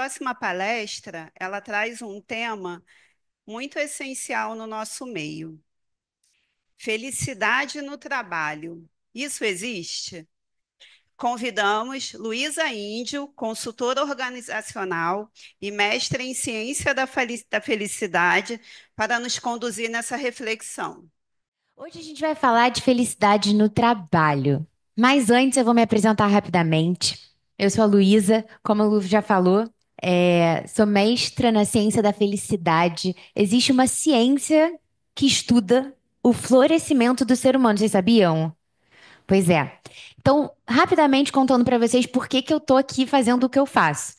próxima palestra, ela traz um tema muito essencial no nosso meio: felicidade no trabalho. Isso existe? Convidamos Luísa Índio, consultora organizacional e mestre em ciência da felicidade, para nos conduzir nessa reflexão. Hoje a gente vai falar de felicidade no trabalho. Mas antes eu vou me apresentar rapidamente. Eu sou a Luísa, como a Lu já falou, sou mestra na ciência da felicidade. Existe uma ciência que estuda o florescimento do ser humano, vocês sabiam? Pois é. Então, rapidamente contando para vocês por que que eu tô aqui fazendo o que eu faço.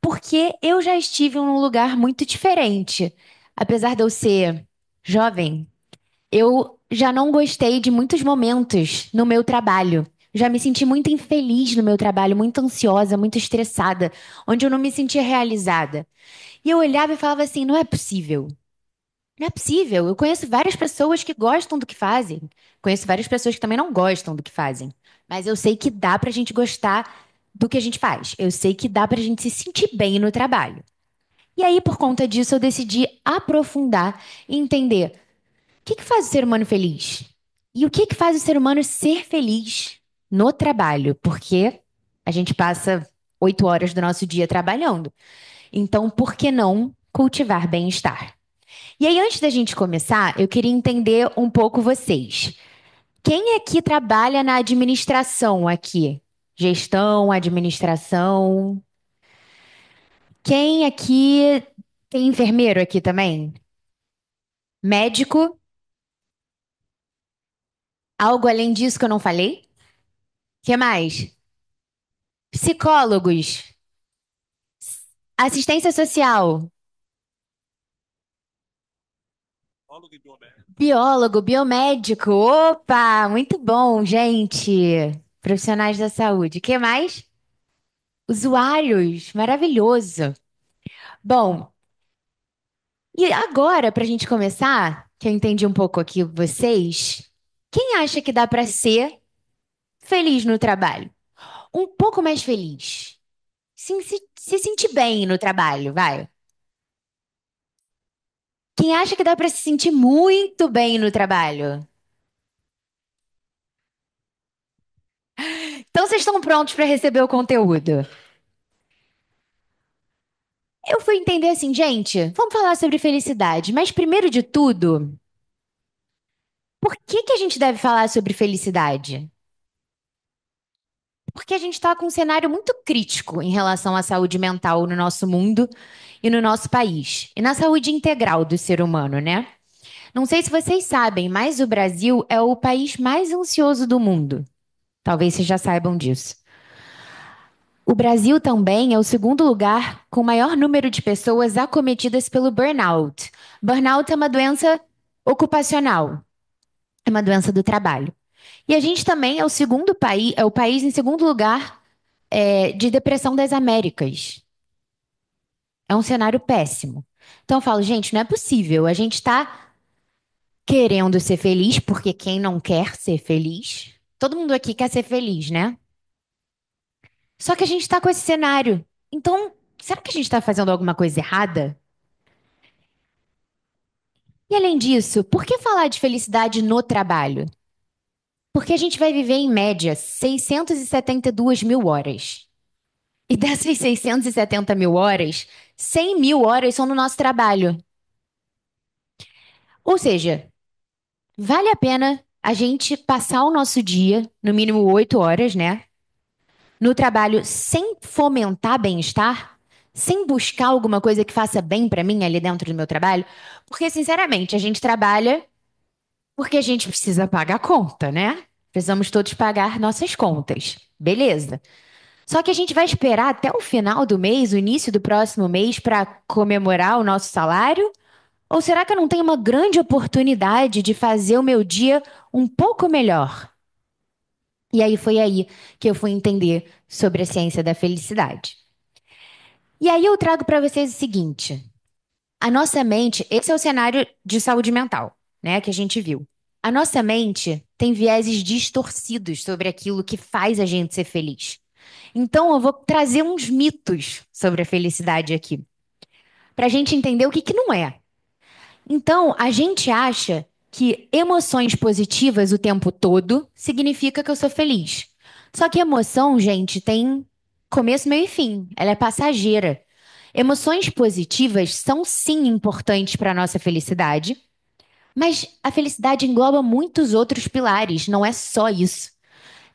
Porque eu já estive em um lugar muito diferente. Apesar de eu ser jovem, eu já não gostei de muitos momentos no meu trabalho. Já me senti muito infeliz no meu trabalho, muito ansiosa, muito estressada, onde eu não me sentia realizada. E eu olhava e falava assim: não é possível. Não é possível. Eu conheço várias pessoas que gostam do que fazem. Conheço várias pessoas que também não gostam do que fazem. Mas eu sei que dá pra gente gostar do que a gente faz. Eu sei que dá pra gente se sentir bem no trabalho. E aí, por conta disso, eu decidi aprofundar e entender que faz o ser humano feliz? E o que faz o ser humano ser feliz no trabalho? Porque a gente passa 8 horas do nosso dia trabalhando. Então, por que não cultivar bem-estar? E aí, antes da gente começar, eu queria entender um pouco vocês. Quem aqui trabalha na administração aqui? Gestão, administração. Quem aqui tem enfermeiro aqui também? Médico? Algo além disso que eu não falei? Que mais? Psicólogos, assistência social, biólogo, biomédico. Opa, muito bom, gente. Profissionais da saúde. Que mais? Usuários, maravilhoso. Bom, e agora, para a gente começar, que eu entendi um pouco aqui vocês, quem acha que dá para ser feliz no trabalho? Um pouco mais feliz. Sim, se sentir bem no trabalho, vai. Quem acha que dá para se sentir muito bem no trabalho? Então, vocês estão prontos para receber o conteúdo? Eu fui entender assim, gente, vamos falar sobre felicidade, mas primeiro de tudo, por que que a gente deve falar sobre felicidade? Porque a gente está com um cenário muito crítico em relação à saúde mental no nosso mundo e no nosso país, e na saúde integral do ser humano, né? Não sei se vocês sabem, mas o Brasil é o país mais ansioso do mundo. Talvez vocês já saibam disso. O Brasil também é o segundo lugar com maior número de pessoas acometidas pelo burnout. Burnout é uma doença ocupacional, é uma doença do trabalho. E a gente também é o segundo país, é o país em segundo lugar, de depressão das Américas. É um cenário péssimo. Então eu falo, gente, não é possível. A gente está querendo ser feliz, porque quem não quer ser feliz? Todo mundo aqui quer ser feliz, né? Só que a gente está com esse cenário. Então, será que a gente está fazendo alguma coisa errada? E além disso, por que falar de felicidade no trabalho? Porque a gente vai viver em média 672 mil horas. E dessas 670 mil horas, 100 mil horas são no nosso trabalho. Ou seja, vale a pena a gente passar o nosso dia, no mínimo 8 horas, né? No trabalho sem fomentar bem-estar, sem buscar alguma coisa que faça bem pra mim ali dentro do meu trabalho. Porque, sinceramente, a gente trabalha porque a gente precisa pagar a conta, né? Precisamos todos pagar nossas contas. Beleza. Só que a gente vai esperar até o final do mês, o início do próximo mês, para comemorar o nosso salário? Ou será que eu não tenho uma grande oportunidade de fazer o meu dia um pouco melhor? E aí foi aí que eu fui entender sobre a ciência da felicidade. E aí eu trago para vocês o seguinte: a nossa mente, esse é o cenário de saúde mental, né, que a gente viu. A nossa mente tem vieses distorcidos sobre aquilo que faz a gente ser feliz. Então, eu vou trazer uns mitos sobre a felicidade aqui, para a gente entender o que que não é. Então, a gente acha que emoções positivas o tempo todo significa que eu sou feliz. Só que emoção, gente, tem começo, meio e fim. Ela é passageira. Emoções positivas são sim importantes para a nossa felicidade, mas a felicidade engloba muitos outros pilares, não é só isso,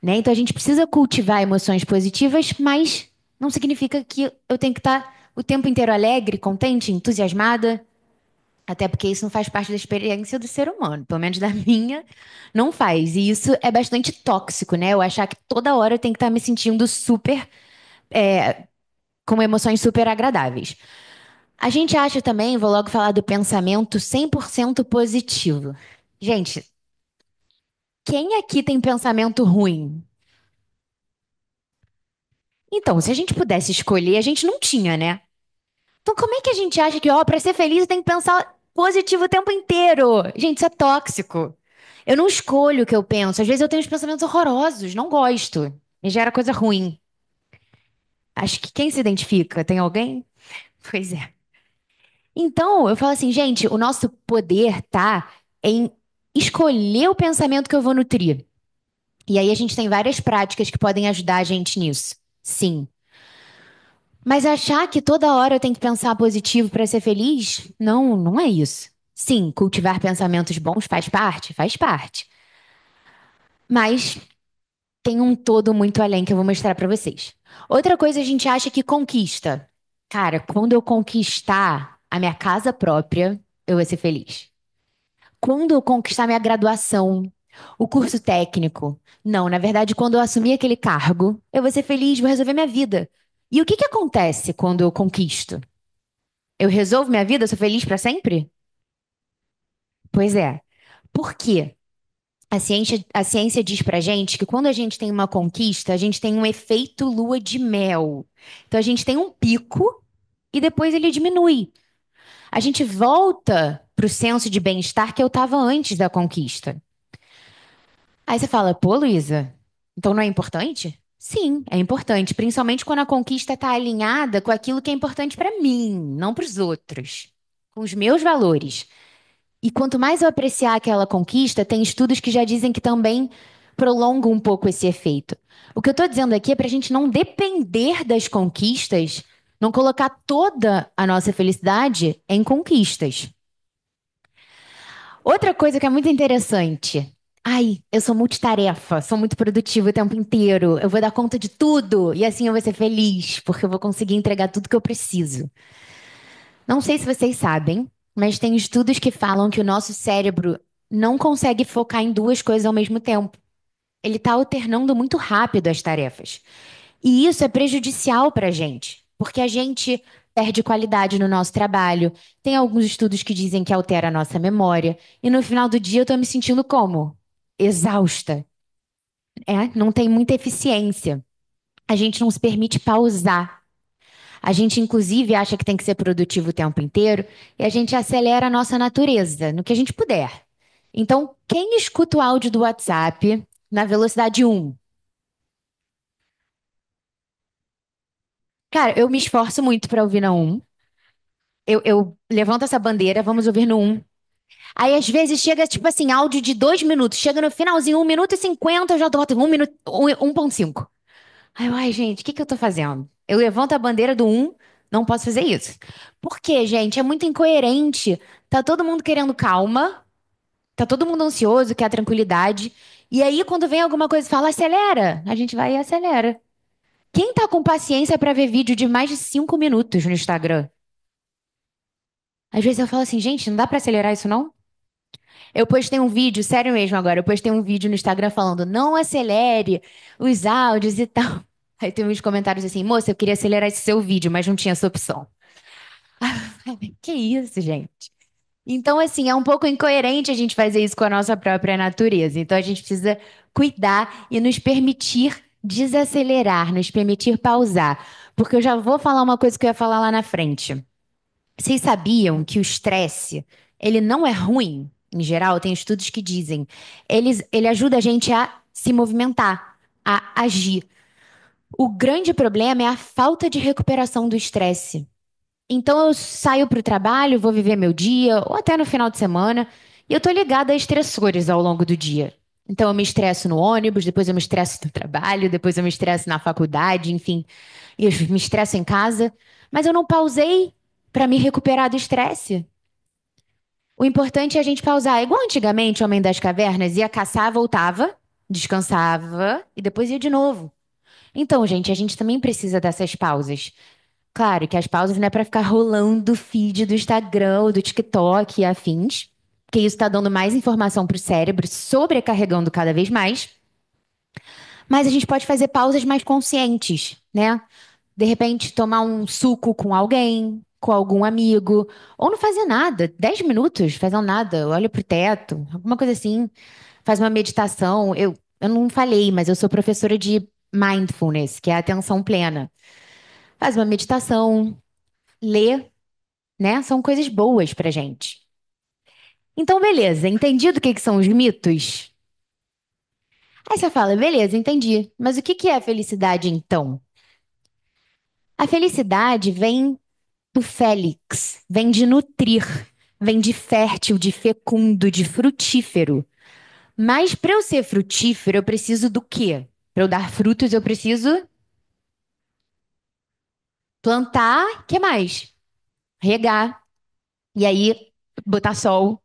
né? Então a gente precisa cultivar emoções positivas, mas não significa que eu tenho que estar o tempo inteiro alegre, contente, entusiasmada. Até porque isso não faz parte da experiência do ser humano, pelo menos da minha, não faz. E isso é bastante tóxico, né? Eu achar que toda hora eu tenho que estar me sentindo super, com emoções super agradáveis. A gente acha também, vou logo falar do pensamento 100% positivo. Gente, quem aqui tem pensamento ruim? Então, se a gente pudesse escolher, a gente não tinha, né? Então, como é que a gente acha que, ó, para ser feliz tem que pensar positivo o tempo inteiro? Gente, isso é tóxico. Eu não escolho o que eu penso. Às vezes eu tenho uns pensamentos horrorosos, não gosto. Me gera coisa ruim. Acho que quem se identifica? Tem alguém? Pois é. Então, eu falo assim, gente, o nosso poder tá em escolher o pensamento que eu vou nutrir. E aí a gente tem várias práticas que podem ajudar a gente nisso. Sim. Mas achar que toda hora eu tenho que pensar positivo para ser feliz? Não, não é isso. Sim, cultivar pensamentos bons faz parte? Faz parte. Mas tem um todo muito além que eu vou mostrar para vocês. Outra coisa a gente acha que conquista. Cara, quando eu conquistar a minha casa própria, eu vou ser feliz. Quando eu conquistar minha graduação, o curso técnico. Não, na verdade, quando eu assumir aquele cargo, eu vou ser feliz, vou resolver minha vida. E o que que acontece quando eu conquisto? Eu resolvo minha vida, sou feliz para sempre? Pois é. Por quê? A ciência diz pra gente que quando a gente tem uma conquista, a gente tem um efeito lua de mel. Então a gente tem um pico e depois ele diminui. A gente volta pro senso de bem-estar que eu tava antes da conquista. Aí você fala, pô, Luísa, então não é importante? Sim, é importante, principalmente quando a conquista está alinhada com aquilo que é importante para mim, não para os outros, com os meus valores. E quanto mais eu apreciar aquela conquista, tem estudos que já dizem que também prolongam um pouco esse efeito. O que eu estou dizendo aqui é para a gente não depender das conquistas, não colocar toda a nossa felicidade em conquistas. Outra coisa que é muito interessante. Ai, eu sou multitarefa, sou muito produtiva o tempo inteiro. Eu vou dar conta de tudo e assim eu vou ser feliz, porque eu vou conseguir entregar tudo que eu preciso. Não sei se vocês sabem, mas tem estudos que falam que o nosso cérebro não consegue focar em duas coisas ao mesmo tempo. Ele está alternando muito rápido as tarefas. E isso é prejudicial para a gente, porque a gente perde qualidade no nosso trabalho. Tem alguns estudos que dizem que altera a nossa memória. E no final do dia eu tô me sentindo como? Exausta. É, não tem muita eficiência. A gente não se permite pausar. A gente, inclusive, acha que tem que ser produtivo o tempo inteiro e a gente acelera a nossa natureza no que a gente puder. Então, quem escuta o áudio do WhatsApp na velocidade um? Cara, eu me esforço muito para ouvir na um. Eu levanto essa bandeira, vamos ouvir no um. Aí, às vezes, chega, tipo assim, áudio de 2 minutos. Chega no finalzinho, 1 minuto e 50, eu já boto em 1 minuto, 1,5. Aí eu, ai, gente, o que que eu tô fazendo? Eu levanto a bandeira do um, não posso fazer isso. Por quê, gente? É muito incoerente. Tá todo mundo querendo calma, tá todo mundo ansioso, quer tranquilidade. E aí, quando vem alguma coisa e fala, acelera, a gente vai e acelera. Quem tá com paciência pra ver vídeo de mais de 5 minutos no Instagram? Às vezes eu falo assim, gente, não dá pra acelerar isso, não? Eu postei um vídeo, sério mesmo agora, eu postei um vídeo no Instagram falando, não acelere os áudios e tal. Aí tem uns comentários assim, moça, eu queria acelerar esse seu vídeo, mas não tinha essa opção. Que isso, gente? Então, assim, é um pouco incoerente a gente fazer isso com a nossa própria natureza. Então, a gente precisa cuidar e nos permitir desacelerar, nos permitir pausar. Porque eu já vou falar uma coisa que eu ia falar lá na frente. Vocês sabiam que o estresse, ele não é ruim, em geral, tem estudos que dizem. Ele ajuda a gente a se movimentar, a agir. O grande problema é a falta de recuperação do estresse. Então eu saio para o trabalho, vou viver meu dia, ou até no final de semana, e eu tô ligada a estressores ao longo do dia. Então eu me estresso no ônibus, depois eu me estresso no trabalho, depois eu me estresso na faculdade, enfim, e eu me estresso em casa, mas eu não pausei para me recuperar do estresse. O importante é a gente pausar. É igual antigamente, o Homem das Cavernas ia caçar, voltava, descansava e depois ia de novo. Então, gente, a gente também precisa dessas pausas. Claro que as pausas não é pra ficar rolando o feed do Instagram ou do TikTok e afins, porque isso tá dando mais informação pro cérebro, sobrecarregando cada vez mais. Mas a gente pode fazer pausas mais conscientes, né? De repente, tomar um suco com alguém, com algum amigo, ou não fazer nada, 10 minutos fazendo nada, olha pro teto, alguma coisa assim, faz uma meditação. Eu não falei, mas eu sou professora de mindfulness, que é a atenção plena. Faz uma meditação, lê, né? São coisas boas pra gente. Então, beleza, entendido o que que são os mitos? Aí você fala, beleza, entendi. Mas o que que é a felicidade então? A felicidade vem do félix, vem de nutrir, vem de fértil, de fecundo, de frutífero. Mas para eu ser frutífero, eu preciso do quê? Para eu dar frutos, eu preciso plantar, que mais? Regar. E aí, botar sol.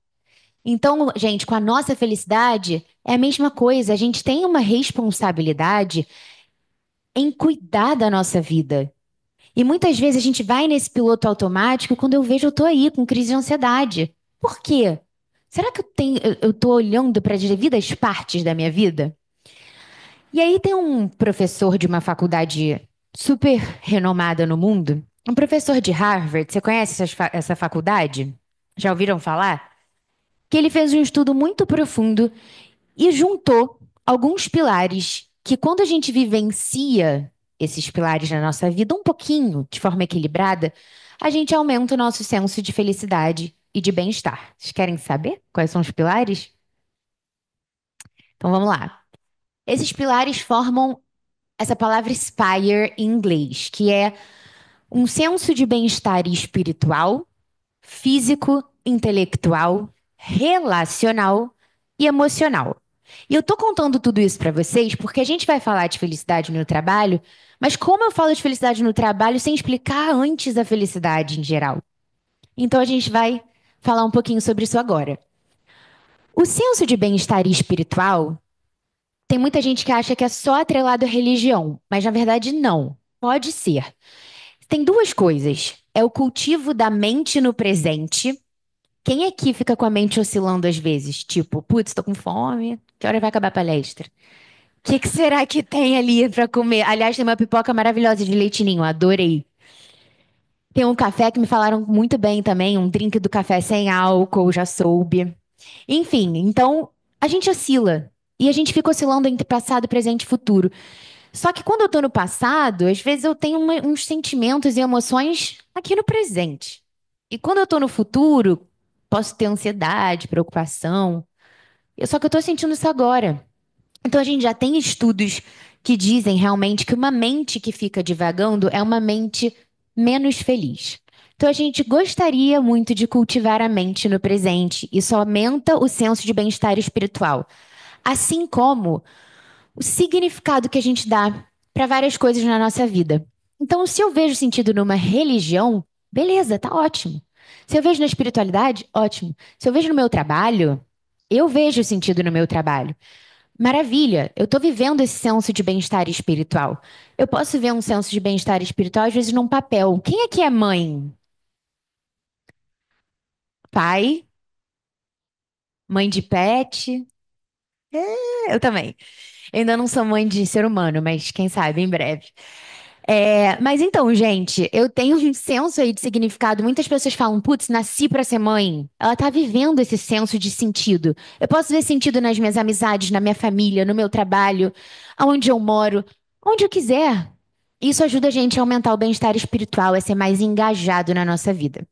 Então, gente, com a nossa felicidade é a mesma coisa. A gente tem uma responsabilidade em cuidar da nossa vida. E muitas vezes a gente vai nesse piloto automático, quando eu vejo eu tô aí com crise de ansiedade. Por quê? Será que eu tô olhando para as devidas partes da minha vida? E aí tem um professor de uma faculdade super renomada no mundo, um professor de Harvard, você conhece essa faculdade? Já ouviram falar? Que ele fez um estudo muito profundo e juntou alguns pilares que, quando a gente vivencia esses pilares na nossa vida um pouquinho, de forma equilibrada, a gente aumenta o nosso senso de felicidade e de bem-estar. Vocês querem saber quais são os pilares? Então vamos lá. Esses pilares formam essa palavra SPIRE em inglês, que é um senso de bem-estar espiritual, físico, intelectual, relacional e emocional. E eu tô contando tudo isso pra vocês porque a gente vai falar de felicidade no trabalho, mas como eu falo de felicidade no trabalho sem explicar antes a felicidade em geral? Então a gente vai falar um pouquinho sobre isso agora. O senso de bem-estar espiritual, tem muita gente que acha que é só atrelado à religião, mas na verdade não. Pode ser. Tem duas coisas. É o cultivo da mente no presente. Quem aqui fica com a mente oscilando às vezes? Tipo, putz, tô com fome, que hora vai acabar a palestra? O que que será que tem ali pra comer? Aliás, tem uma pipoca maravilhosa de leite ninho, adorei. Tem um café que me falaram muito bem também, um drink do café sem álcool, já soube. Enfim, então a gente oscila. E a gente fica oscilando entre passado, presente e futuro. Só que quando eu tô no passado, às vezes eu tenho uns sentimentos e emoções aqui no presente. E quando eu tô no futuro, posso ter ansiedade, preocupação. Só que eu tô sentindo isso agora. Então a gente já tem estudos que dizem realmente que uma mente que fica divagando é uma mente menos feliz. Então a gente gostaria muito de cultivar a mente no presente. Isso aumenta o senso de bem-estar espiritual. Assim como o significado que a gente dá para várias coisas na nossa vida. Então, se eu vejo sentido numa religião, beleza, tá ótimo. Se eu vejo na espiritualidade, ótimo. Se eu vejo no meu trabalho, eu vejo sentido no meu trabalho. Maravilha, eu tô vivendo esse senso de bem-estar espiritual. Eu posso ver um senso de bem-estar espiritual, às vezes, num papel. Quem aqui é mãe? Pai? Mãe de pet? Eu também. Eu ainda não sou mãe de ser humano, mas quem sabe em breve. Mas então, gente, eu tenho um senso aí de significado. Muitas pessoas falam, putz, nasci pra ser mãe. Ela tá vivendo esse senso de sentido. Eu posso ver sentido nas minhas amizades, na minha família, no meu trabalho, aonde eu moro, onde eu quiser. Isso ajuda a gente a aumentar o bem-estar espiritual, a ser mais engajado na nossa vida.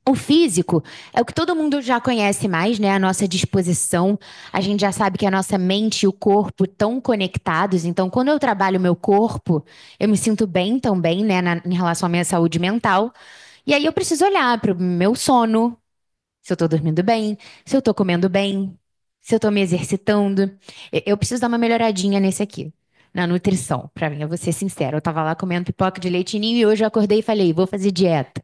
O físico é o que todo mundo já conhece mais, né? A nossa disposição. A gente já sabe que a nossa mente e o corpo estão conectados. Então, quando eu trabalho o meu corpo, eu me sinto bem também, né? Em relação à minha saúde mental. E aí eu preciso olhar para o meu sono, se eu estou dormindo bem, se eu estou comendo bem, se eu estou me exercitando. Eu preciso dar uma melhoradinha nesse aqui, na nutrição. Para mim, eu vou ser sincera. Eu estava lá comendo pipoca de leite ninho e hoje eu acordei e falei, vou fazer dieta.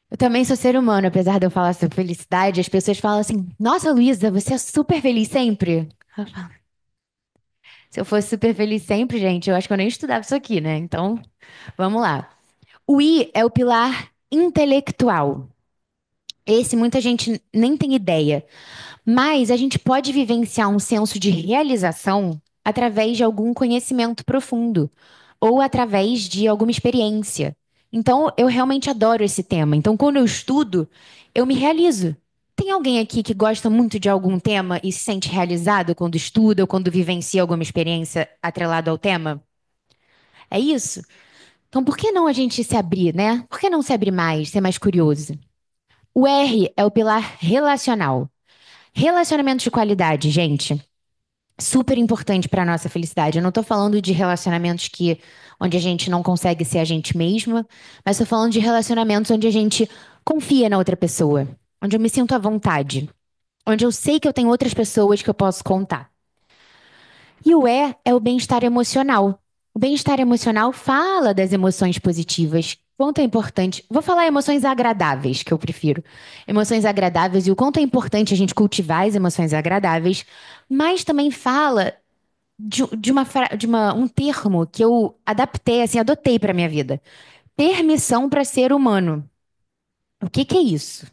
Eu também sou ser humano, apesar de eu falar sobre felicidade, as pessoas falam assim: Nossa, Luísa, você é super feliz sempre. Eu falo, se eu fosse super feliz sempre, gente, eu acho que eu nem estudava isso aqui, né? Então, vamos lá. O I é o pilar intelectual. Esse muita gente nem tem ideia. Mas a gente pode vivenciar um senso de realização através de algum conhecimento profundo ou através de alguma experiência. Então, eu realmente adoro esse tema. Então, quando eu estudo, eu me realizo. Tem alguém aqui que gosta muito de algum tema e se sente realizado quando estuda ou quando vivencia alguma experiência atrelada ao tema? É isso? Então, por que não a gente se abrir, né? Por que não se abrir mais, ser mais curioso? O R é o pilar relacional. Relacionamentos de qualidade, gente, super importante para nossa felicidade. Eu não tô falando de relacionamentos que onde a gente não consegue ser a gente mesma, mas tô falando de relacionamentos onde a gente confia na outra pessoa, onde eu me sinto à vontade, onde eu sei que eu tenho outras pessoas que eu posso contar. E o E é o bem-estar emocional. O bem-estar emocional fala das emoções positivas. Quanto é importante. Vou falar emoções agradáveis, que eu prefiro. Emoções agradáveis e o quanto é importante a gente cultivar as emoções agradáveis, mas também fala um termo que eu adaptei, assim, adotei para minha vida. Permissão para ser humano. O que que é isso?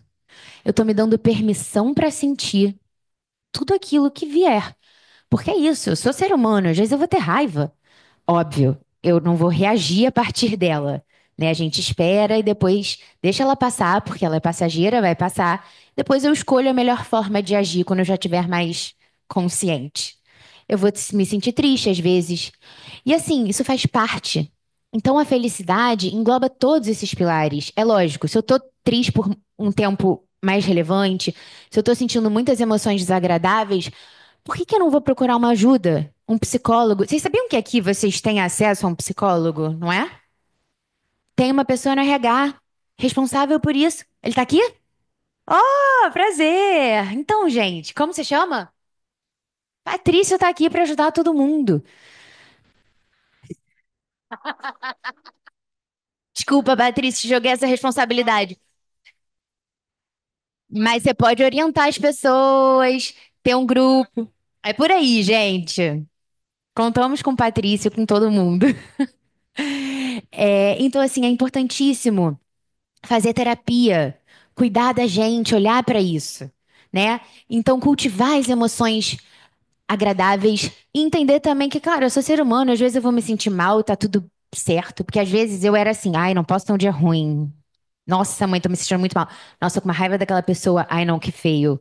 Eu tô me dando permissão para sentir tudo aquilo que vier. Porque é isso, eu sou ser humano, às vezes eu vou ter raiva. Óbvio, eu não vou reagir a partir dela, né? A gente espera e depois deixa ela passar, porque ela é passageira, vai passar. Depois eu escolho a melhor forma de agir quando eu já estiver mais consciente. Eu vou me sentir triste às vezes. E assim, isso faz parte. Então a felicidade engloba todos esses pilares. É lógico, se eu tô triste por um tempo mais relevante, se eu tô sentindo muitas emoções desagradáveis, por que que eu não vou procurar uma ajuda? Um psicólogo? Vocês sabiam que aqui vocês têm acesso a um psicólogo, não é? Tem uma pessoa no RH responsável por isso. Ele tá aqui? Oh, prazer! Então, gente, como você chama? Patrícia tá aqui para ajudar todo mundo. Desculpa, Patrícia, joguei essa responsabilidade. Mas você pode orientar as pessoas, ter um grupo. É por aí, gente. Contamos com Patrícia, com todo mundo. Então, assim, é importantíssimo fazer terapia, cuidar da gente, olhar para isso, né? Então, cultivar as emoções agradáveis e entender também que, claro, eu sou ser humano, às vezes eu vou me sentir mal, tá tudo certo, porque às vezes eu era assim, ai, não posso ter um dia ruim. Nossa, mãe, tô me sentindo muito mal. Nossa, tô com uma raiva daquela pessoa. Ai, não, que feio.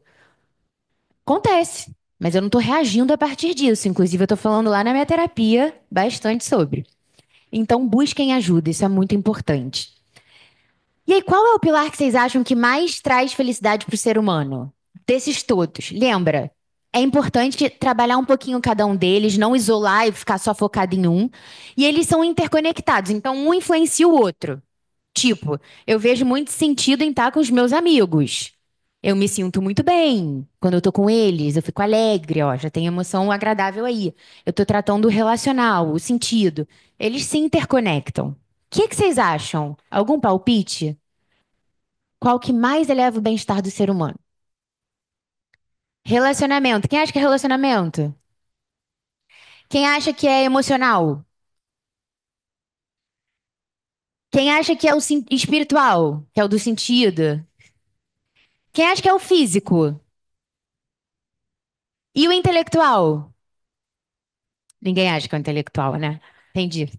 Acontece, mas eu não tô reagindo a partir disso. Inclusive, eu tô falando lá na minha terapia bastante sobre. Então, busquem ajuda, isso é muito importante. E aí, qual é o pilar que vocês acham que mais traz felicidade para o ser humano? Desses todos. Lembra? É importante trabalhar um pouquinho cada um deles, não isolar e ficar só focado em um. E eles são interconectados, então um influencia o outro. Tipo, eu vejo muito sentido em estar com os meus amigos. Eu me sinto muito bem quando eu tô com eles, eu fico alegre, ó, já tem emoção agradável aí. Eu tô tratando o relacional, o sentido. Eles se interconectam. O que vocês acham? Algum palpite? Qual que mais eleva o bem-estar do ser humano? Relacionamento. Quem acha que é relacionamento? Quem acha que é emocional? Quem acha que é o espiritual, que é o do sentido? Quem acha que é o físico? E o intelectual? Ninguém acha que é o intelectual, né? Entendi.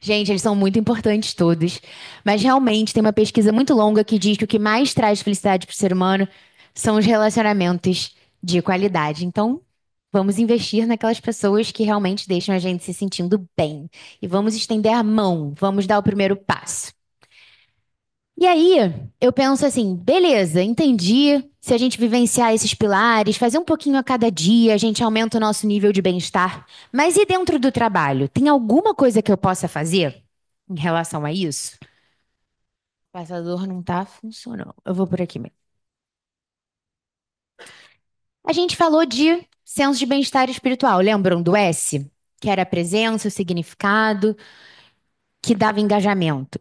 Gente, eles são muito importantes todos. Mas realmente tem uma pesquisa muito longa que diz que o que mais traz felicidade para o ser humano são os relacionamentos de qualidade. Então, vamos investir naquelas pessoas que realmente deixam a gente se sentindo bem. E vamos estender a mão, vamos dar o primeiro passo. E aí, eu penso assim, beleza, entendi. Se a gente vivenciar esses pilares, fazer um pouquinho a cada dia, a gente aumenta o nosso nível de bem-estar. Mas e dentro do trabalho? Tem alguma coisa que eu possa fazer em relação a isso? O passador não tá funcionando. Eu vou por aqui mesmo. A gente falou de senso de bem-estar espiritual. Lembram do S? Que era a presença, o significado, que dava engajamento.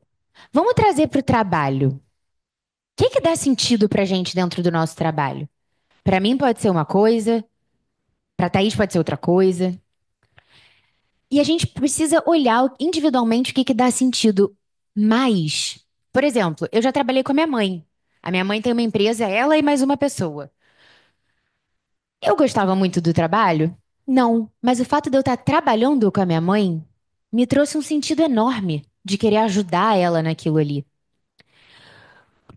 Vamos trazer para o trabalho. O que que dá sentido para a gente dentro do nosso trabalho? Para mim pode ser uma coisa, para Thaís pode ser outra coisa. E a gente precisa olhar individualmente o que que dá sentido. Mas, por exemplo, eu já trabalhei com a minha mãe. A minha mãe tem uma empresa, ela e mais uma pessoa. Eu gostava muito do trabalho? Não, mas o fato de eu estar trabalhando com a minha mãe me trouxe um sentido enorme de querer ajudar ela naquilo ali.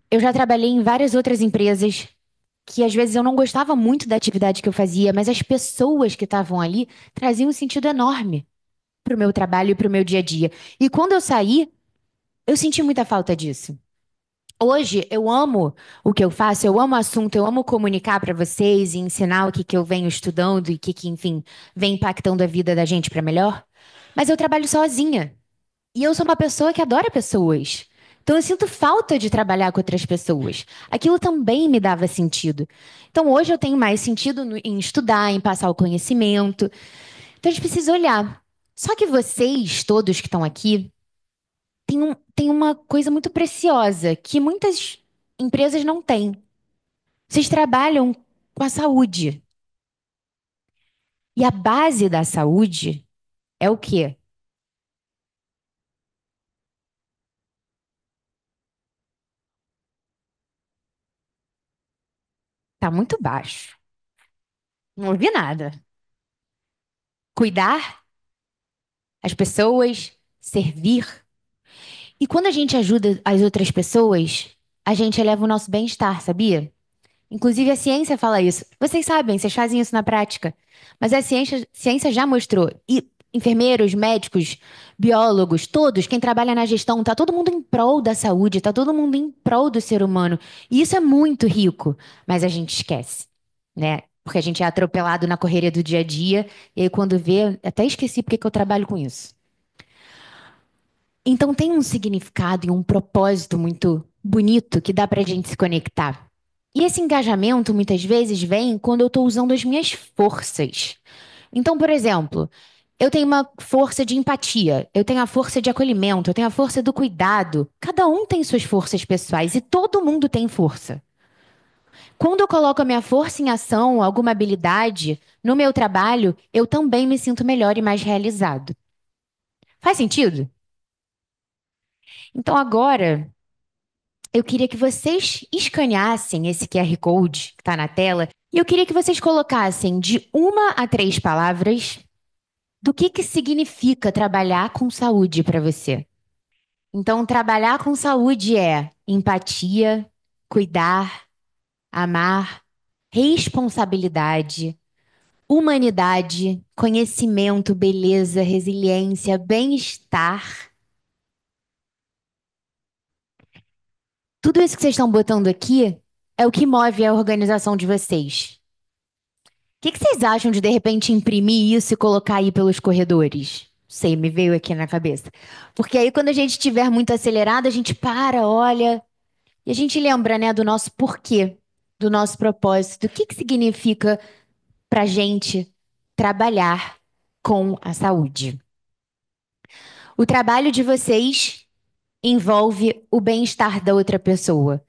Eu já trabalhei em várias outras empresas que às vezes eu não gostava muito da atividade que eu fazia, mas as pessoas que estavam ali traziam um sentido enorme pro meu trabalho e pro meu dia a dia. E quando eu saí, eu senti muita falta disso. Hoje eu amo o que eu faço, eu amo o assunto, eu amo comunicar para vocês e ensinar o que que eu venho estudando e que enfim, vem impactando a vida da gente para melhor. Mas eu trabalho sozinha. E eu sou uma pessoa que adora pessoas. Então eu sinto falta de trabalhar com outras pessoas. Aquilo também me dava sentido. Então hoje eu tenho mais sentido em estudar, em passar o conhecimento. Então a gente precisa olhar. Só que vocês, todos que estão aqui, têm uma coisa muito preciosa que muitas empresas não têm. Vocês trabalham com a saúde. E a base da saúde é o quê? Tá muito baixo. Não ouvi nada. Cuidar as pessoas, servir. E quando a gente ajuda as outras pessoas, a gente eleva o nosso bem-estar, sabia? Inclusive a ciência fala isso. Vocês sabem, vocês fazem isso na prática. Mas a ciência já mostrou. E enfermeiros, médicos, biólogos, todos, quem trabalha na gestão, tá todo mundo em prol da saúde, tá todo mundo em prol do ser humano. E isso é muito rico, mas a gente esquece, né? Porque a gente é atropelado na correria do dia a dia, e aí quando vê, até esqueci porque que eu trabalho com isso. Então tem um significado e um propósito muito bonito que dá pra gente se conectar. E esse engajamento muitas vezes vem quando eu estou usando as minhas forças. Então, por exemplo, eu tenho uma força de empatia, eu tenho a força de acolhimento, eu tenho a força do cuidado. Cada um tem suas forças pessoais e todo mundo tem força. Quando eu coloco a minha força em ação, alguma habilidade no meu trabalho, eu também me sinto melhor e mais realizado. Faz sentido? Então agora eu queria que vocês escaneassem esse QR Code que está na tela e eu queria que vocês colocassem de uma a três palavras do que significa trabalhar com saúde para você. Então, trabalhar com saúde é empatia, cuidar, amar, responsabilidade, humanidade, conhecimento, beleza, resiliência, bem-estar. Tudo isso que vocês estão botando aqui é o que move a organização de vocês. Que vocês acham de repente imprimir isso e colocar aí pelos corredores? Sei, me veio aqui na cabeça. Porque aí quando a gente estiver muito acelerado, a gente para, olha, e a gente lembra, né, do nosso porquê, do nosso propósito, do que significa pra gente trabalhar com a saúde. O trabalho de vocês envolve o bem-estar da outra pessoa.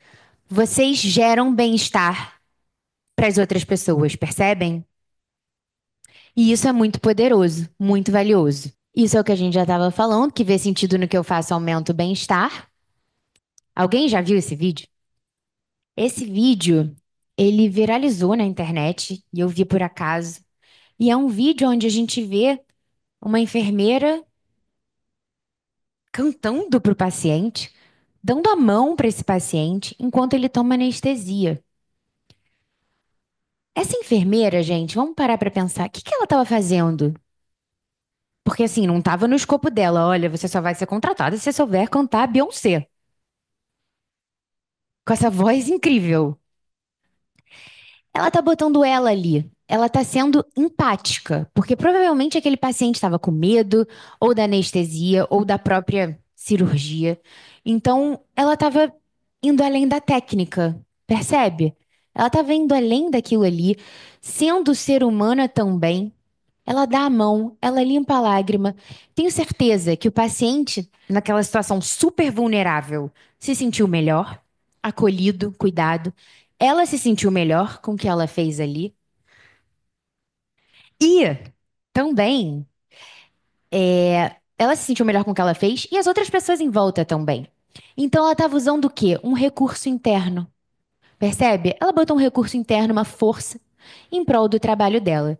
Vocês geram bem-estar para as outras pessoas, percebem? E isso é muito poderoso, muito valioso. Isso é o que a gente já estava falando, que vê sentido no que eu faço aumenta o bem-estar. Alguém já viu esse vídeo? Esse vídeo, ele viralizou na internet e eu vi por acaso. E é um vídeo onde a gente vê uma enfermeira cantando para o paciente, dando a mão para esse paciente enquanto ele toma anestesia. Essa enfermeira, gente, vamos parar para pensar, o que que ela estava fazendo? Porque assim, não estava no escopo dela, olha, você só vai ser contratada se você souber cantar Beyoncé. com essa voz incrível. Ela tá botando ela ali. Ela tá sendo empática, porque provavelmente aquele paciente estava com medo, ou da anestesia, ou da própria cirurgia. Então, ela estava indo além da técnica, percebe? Ela estava indo além daquilo ali, sendo ser humana também. Ela dá a mão, ela limpa a lágrima. Tenho certeza que o paciente, naquela situação super vulnerável, se sentiu melhor, acolhido, cuidado. Ela se sentiu melhor com o que ela fez ali. E também, ela se sentiu melhor com o que ela fez e as outras pessoas em volta também. Então ela estava usando o quê? Um recurso interno. Percebe? Ela botou um recurso interno, uma força, em prol do trabalho dela.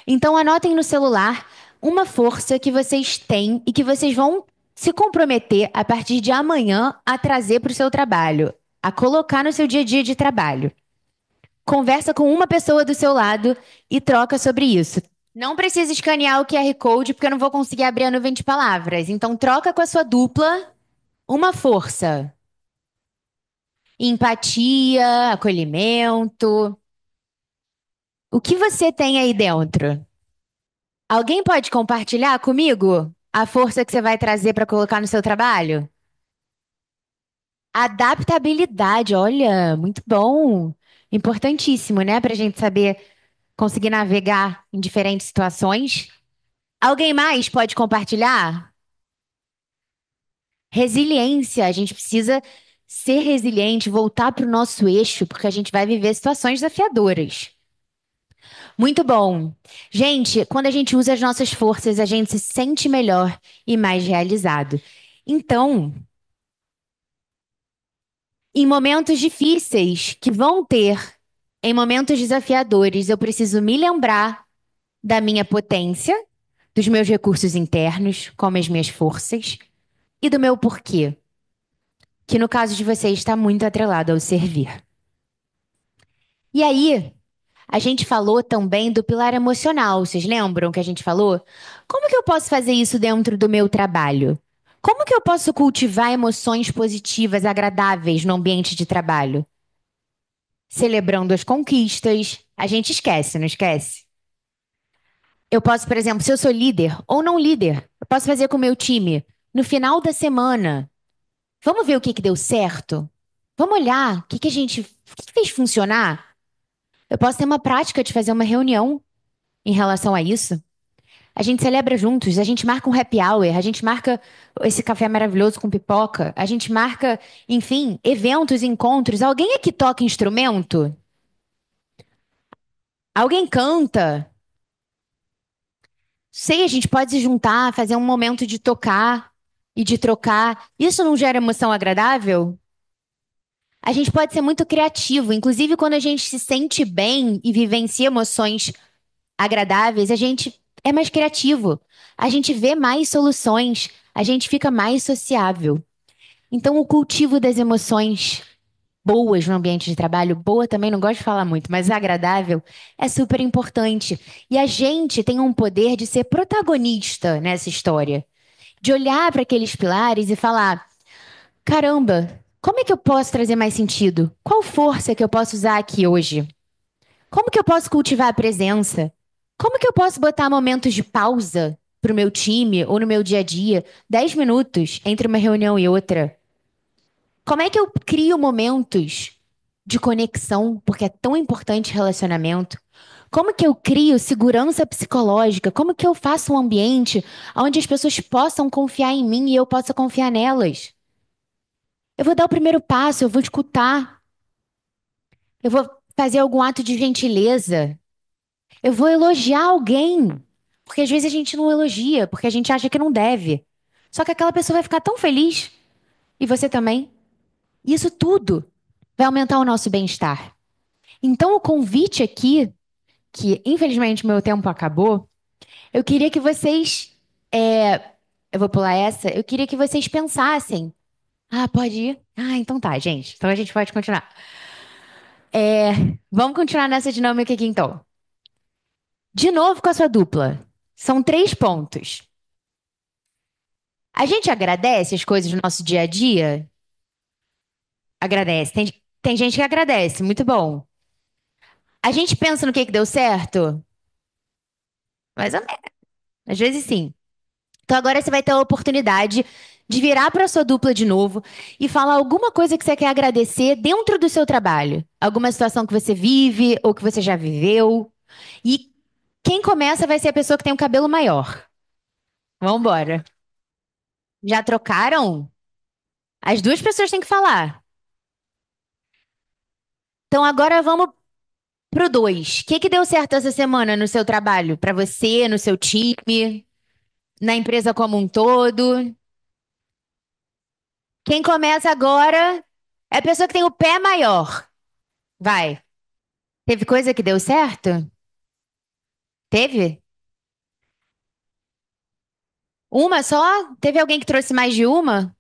Então anotem no celular uma força que vocês têm e que vocês vão se comprometer a partir de amanhã a trazer para o seu trabalho, a colocar no seu dia a dia de trabalho. Conversa com uma pessoa do seu lado e troca sobre isso. Não precisa escanear o QR Code porque eu não vou conseguir abrir a nuvem de palavras. Então troca com a sua dupla uma força. Empatia, acolhimento. O que você tem aí dentro? Alguém pode compartilhar comigo a força que você vai trazer para colocar no seu trabalho? Adaptabilidade, olha, muito bom. Importantíssimo, né? Para a gente saber conseguir navegar em diferentes situações. Alguém mais pode compartilhar? Resiliência, a gente precisa ser resiliente, voltar para o nosso eixo, porque a gente vai viver situações desafiadoras. Muito bom. Gente, quando a gente usa as nossas forças, a gente se sente melhor e mais realizado. Então, em momentos difíceis que vão ter, em momentos desafiadores, eu preciso me lembrar da minha potência, dos meus recursos internos, como as minhas forças, e do meu porquê, que no caso de vocês está muito atrelado ao servir. E aí, a gente falou também do pilar emocional. Vocês lembram que a gente falou? Como que eu posso fazer isso dentro do meu trabalho? Como que eu posso cultivar emoções positivas, agradáveis no ambiente de trabalho? Celebrando as conquistas. A gente esquece, não esquece? Eu posso, por exemplo, se eu sou líder ou não líder, eu posso fazer com o meu time no final da semana. Vamos ver o que que deu certo? Vamos olhar o que que fez funcionar? Eu posso ter uma prática de fazer uma reunião em relação a isso. A gente celebra juntos, a gente marca um happy hour, a gente marca esse café maravilhoso com pipoca, a gente marca, enfim, eventos, encontros. Alguém aqui toca instrumento? Alguém canta? Sei, a gente pode se juntar, fazer um momento de tocar e de trocar. Isso não gera emoção agradável? A gente pode ser muito criativo, inclusive quando a gente se sente bem e vivencia emoções agradáveis, a gente é mais criativo, a gente vê mais soluções, a gente fica mais sociável. Então, o cultivo das emoções boas no ambiente de trabalho, boa também não gosto de falar muito, mas agradável, é super importante. E a gente tem um poder de ser protagonista nessa história, de olhar para aqueles pilares e falar: caramba, como é que eu posso trazer mais sentido? Qual força que eu posso usar aqui hoje? Como que eu posso cultivar a presença? Como que eu posso botar momentos de pausa pro meu time ou no meu dia a dia, 10 minutos entre uma reunião e outra? Como é que eu crio momentos de conexão, porque é tão importante relacionamento? Como que eu crio segurança psicológica? Como que eu faço um ambiente onde as pessoas possam confiar em mim e eu possa confiar nelas? Eu vou dar o primeiro passo, eu vou escutar, eu vou fazer algum ato de gentileza. Eu vou elogiar alguém. Porque às vezes a gente não elogia, porque a gente acha que não deve. Só que aquela pessoa vai ficar tão feliz. E você também. Isso tudo vai aumentar o nosso bem-estar. Então, o convite aqui, que infelizmente meu tempo acabou, eu queria que vocês. Eu vou pular essa. Eu queria que vocês pensassem. Ah, pode ir? Ah, então tá, gente. Então a gente pode continuar. Vamos continuar nessa dinâmica aqui, então. De novo com a sua dupla. São 3 pontos. A gente agradece as coisas do nosso dia a dia? Agradece. Tem gente que agradece, muito bom. A gente pensa no que deu certo? Mais ou menos. Às vezes sim. Então agora você vai ter a oportunidade de virar para sua dupla de novo e falar alguma coisa que você quer agradecer dentro do seu trabalho. Alguma situação que você vive ou que você já viveu. E quem começa vai ser a pessoa que tem o cabelo maior. Vambora. Já trocaram? As duas pessoas têm que falar. Então agora vamos pro dois. O que deu certo essa semana no seu trabalho? Para você, no seu time, na empresa como um todo? Quem começa agora é a pessoa que tem o pé maior. Vai. Teve coisa que deu certo? Teve? Uma só? Teve alguém que trouxe mais de uma?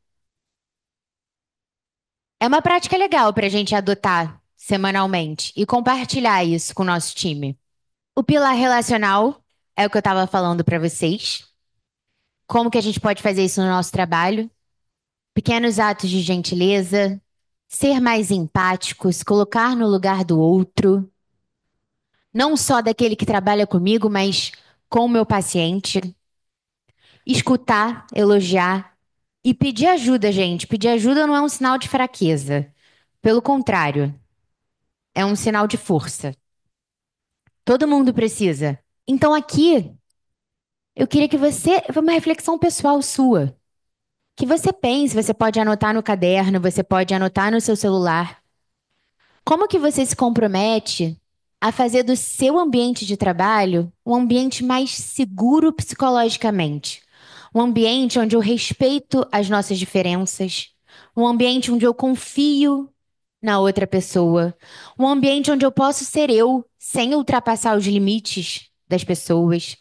É uma prática legal para a gente adotar semanalmente e compartilhar isso com o nosso time. O pilar relacional é o que eu estava falando para vocês. Como que a gente pode fazer isso no nosso trabalho? Pequenos atos de gentileza, ser mais empáticos, colocar no lugar do outro, não só daquele que trabalha comigo, mas com o meu paciente. Escutar, elogiar e pedir ajuda, gente. Pedir ajuda não é um sinal de fraqueza. Pelo contrário, é um sinal de força. Todo mundo precisa. Então aqui, eu queria que você, foi uma reflexão pessoal sua, que você pense, você pode anotar no caderno, você pode anotar no seu celular. Como que você se compromete a fazer do seu ambiente de trabalho um ambiente mais seguro psicologicamente? Um ambiente onde eu respeito as nossas diferenças, um ambiente onde eu confio na outra pessoa, um ambiente onde eu posso ser eu sem ultrapassar os limites das pessoas.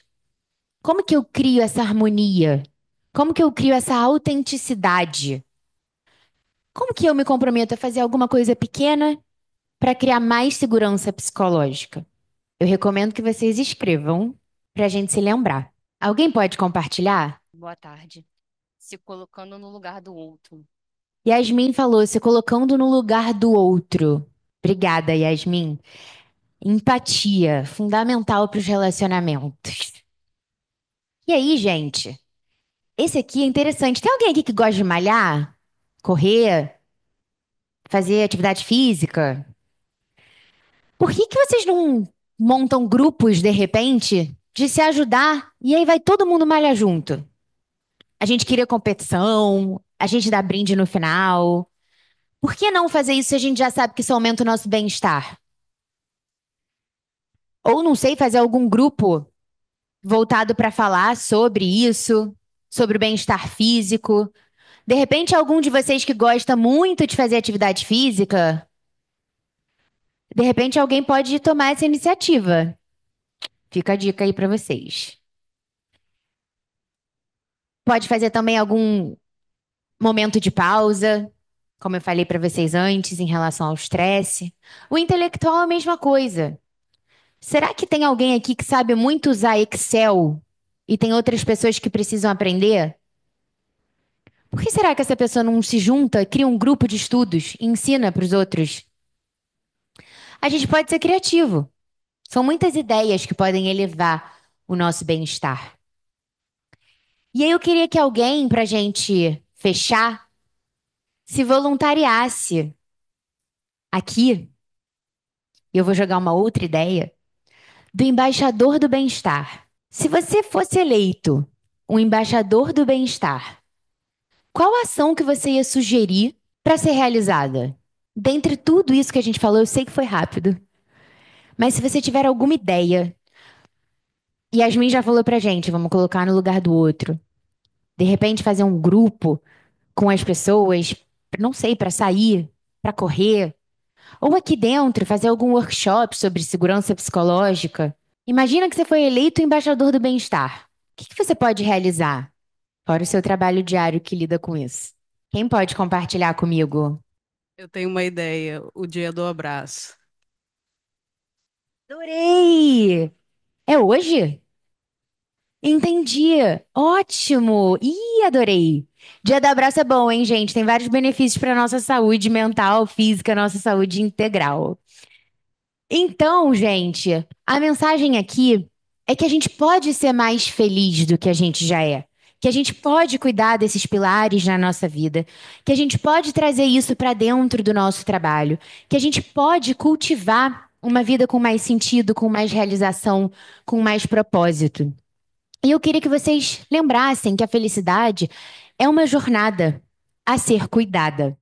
Como que eu crio essa harmonia? Como que eu crio essa autenticidade? Como que eu me comprometo a fazer alguma coisa pequena para criar mais segurança psicológica? Eu recomendo que vocês escrevam para a gente se lembrar. Alguém pode compartilhar? Boa tarde. Se colocando no lugar do outro. Yasmin falou, se colocando no lugar do outro. Obrigada, Yasmin. Empatia, fundamental para os relacionamentos. E aí, gente? Esse aqui é interessante. Tem alguém aqui que gosta de malhar? Correr? Fazer atividade física? Por que vocês não montam grupos, de repente, de se ajudar e aí vai todo mundo malhar junto? A gente queria competição, a gente dá brinde no final. Por que não fazer isso se a gente já sabe que isso aumenta o nosso bem-estar? Ou não sei, fazer algum grupo voltado para falar sobre isso, sobre o bem-estar físico. De repente, algum de vocês que gosta muito de fazer atividade física, de repente alguém pode tomar essa iniciativa. Fica a dica aí para vocês. Pode fazer também algum momento de pausa, como eu falei para vocês antes, em relação ao estresse. O intelectual é a mesma coisa. Será que tem alguém aqui que sabe muito usar Excel e tem outras pessoas que precisam aprender? Por que será que essa pessoa não se junta, cria um grupo de estudos e ensina para os outros? A gente pode ser criativo. São muitas ideias que podem elevar o nosso bem-estar. E aí eu queria que alguém, para a gente fechar, se voluntariasse aqui. E eu vou jogar uma outra ideia do embaixador do bem-estar. Se você fosse eleito um embaixador do bem-estar, qual ação que você ia sugerir para ser realizada? Dentre tudo isso que a gente falou, eu sei que foi rápido, mas se você tiver alguma ideia, Yasmin já falou pra gente, vamos colocar no lugar do outro. De repente fazer um grupo com as pessoas, não sei, para sair, para correr, ou aqui dentro fazer algum workshop sobre segurança psicológica. Imagina que você foi eleito embaixador do bem-estar. O que você pode realizar? Fora o seu trabalho diário que lida com isso. Quem pode compartilhar comigo? Eu tenho uma ideia, o dia do abraço. Adorei! É hoje? Entendi. Ótimo! Ih, adorei. Dia do abraço é bom, hein, gente? Tem vários benefícios para nossa saúde mental, física, nossa saúde integral. Então, gente, a mensagem aqui é que a gente pode ser mais feliz do que a gente já é. Que a gente pode cuidar desses pilares na nossa vida, que a gente pode trazer isso para dentro do nosso trabalho, que a gente pode cultivar uma vida com mais sentido, com mais realização, com mais propósito. E eu queria que vocês lembrassem que a felicidade é uma jornada a ser cuidada.